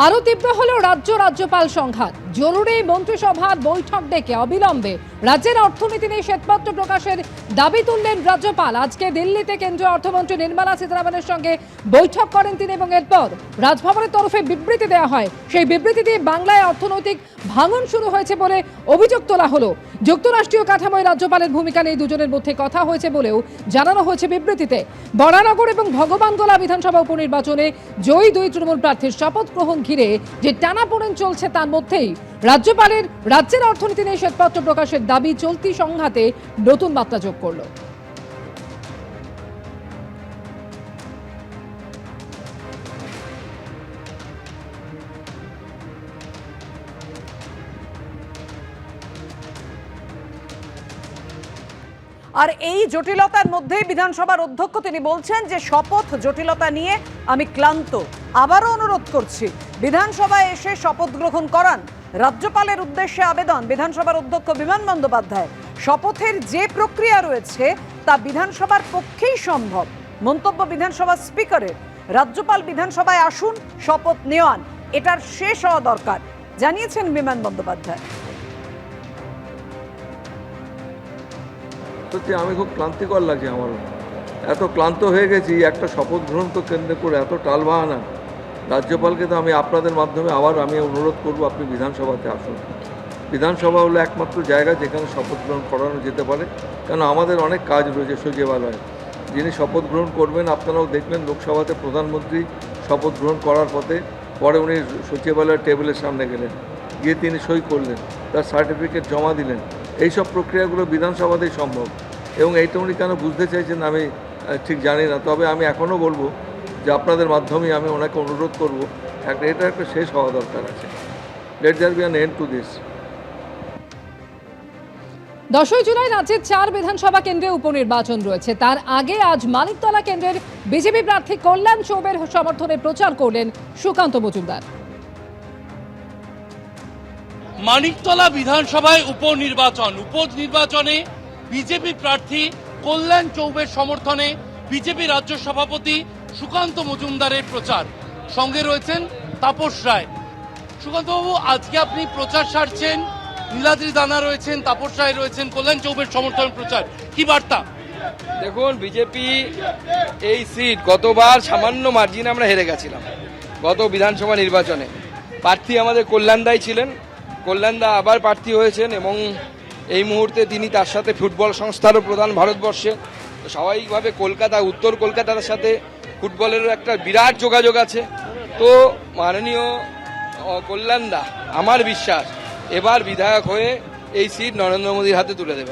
আরো তীব্র হলো রাজ্যপাল সংঘাত। জরুরি মন্ত্রিসভার বৈঠক ডেকে অবিলম্বে রাজ্যের অর্থনীতি নিয়ে শ্বেতপত্র প্রকাশের দাবি তুললেন রাজ্যপাল। আজকে দিল্লিতে কেন্দ্রীয় অর্থমন্ত্রী নির্মলা সীতারামনের সঙ্গে বৈঠক করেন তিনি এবং এরপর রাজভবনের তরফে বিবৃতি দেওয়া হয়। সেই বিবৃতি দিয়ে বাংলায় অর্থনৈতিক ভাঙন শুরু হয়েছে বলে অভিযোগ তোলা হলো। যুক্তরাষ্ট্রীয় কাঠামোয় রাজ্যপালের ভূমিকা নিয়ে দুজনের মধ্যে কথা হয়েছে বলেও জানানো হয়েছে বিবৃতিতে। বরানগর এবং ভগবানগোলা বিধানসভা উপনির্বাচনে জয়ী দুই তৃণমূল প্রার্থীর শপথ গ্রহণ ঘিরে যে টানাপোড়েন চলছে তার মধ্যেই রাজ্যপালের রাজ্যের অর্থনীতি নিয়ে শ্বেতপত্র প্রকাশের দাবি চলতি সংঘাতে নতুন মাত্রা যোগ করল। আর এই জটিলতার মধ্যেই বিধানসভার অধ্যক্ষ তিনি বলছেন যে শপথ জটিলতা নিয়ে আমি ক্লান্ত, আবারও অনুরোধ করছি বিধানসভায় এসে শপথ গ্রহণ করান। রাজ্যপালের উদ্দেশ্যে আবেদন বিধানসভার অধ্যক্ষ বিমান বন্দ্যোপাধ্যায়। শপথের যে প্রক্রিয়া রয়েছে তা বিধানসভার পক্ষেই সম্ভব। মন্তব্য বিধানসভার স্পিকারের। রাজ্যপাল বিধানসভায় আসুন, শপথ নেওয়ান, এটার শেষ হওয়া দরকার জানিয়েছেন বিমান বন্দ্যোপাধ্যায়। সত্যি আমি খুব ক্লান্তিকর লাগছে, আমার এত ক্লান্ত হয়ে গেছি। একটা শপথ গ্রহণকে কেন্দ্র করে এত টালবাহানা। রাজ্যপালকে তো আমি আপনাদের মাধ্যমে আবার আমি অনুরোধ করব, আপনি বিধানসভাতে আসুন। বিধানসভা হলো একমাত্র জায়গা যেখানে শপথ গ্রহণ করানো যেতে পারে, কেন আমাদের অনেক কাজ রয়েছে সচিবালয়ে। যিনি শপথ গ্রহণ করবেন আপনারাও দেখবেন, লোকসভাতে প্রধানমন্ত্রী শপথ গ্রহণ করার পরে উনি সচিবালয়ের টেবিলের সামনে গেলেন, গিয়ে তিনি সই করলেন, তার সার্টিফিকেট জমা দিলেন। এইসব প্রক্রিয়াগুলো বিধানসভাতেই সম্ভব, এবং এইটা উনি কেন বুঝতে চাইছেন আমি ঠিক জানি না। তবে আমি এখনও বলবো যে আপনাদের মাধ্যমেই আমি ওনাকে অনুরোধ করবো, এটা একটা শেষ হওয়া দরকার আছে। Let there be an end to this. 10 জুলাই রাজ্যের 4 বিধানসভা কেন্দ্রে উপনির্বাচন রয়েছে। তার আগে আজ মানিকতলা কেন্দ্রের বিজেপি প্রার্থী কল্যাণ চৌবের সমর্থনে প্রচার করলেন সুকান্ত মজুমদার। মানিকতলা বিধানসভায় উপনির্বাচনে বিজেপি প্রার্থী কল্যাণ চৌবের সমর্থনে বিজেপি রাজ্য সভাপতি সুকান্ত মজুমদারের প্রচার। সঙ্গে রয়েছেন তাপস রায়। সুকান্তবাবু, আজকে আপনি প্রচার সারছেন, নীলাদ্রি দানা রয়েছেন, তাপস রায় রয়েছেন, কল্যাণ চৌবের সমর্থন প্রচার, কি বার্তা? দেখুন, বিজেপি এই সিট গতবার সামান্য মার্জিনে আমরা হেরে গেছিলাম। গত বিধানসভা নির্বাচনে প্রার্থী আমাদের কল্যাণদাই ছিলেন। কল্যাণদা আবার প্রার্থী হয়েছেন এবং এই মুহূর্তে তিনি তার সাথে ফুটবল সংস্থারও প্রধান ভারতবর্ষে। তো স্বাভাবিকভাবে উত্তর কলকাতার সাথে ফুটবলেরও একটা বিরাট যোগাযোগ আছে। তো মাননীয় কল্যাণদা আমার বিশ্বাস এবার বিধায়ক হয়ে এই সিট নরেন্দ্র মোদীর হাতে তুলে দেবে।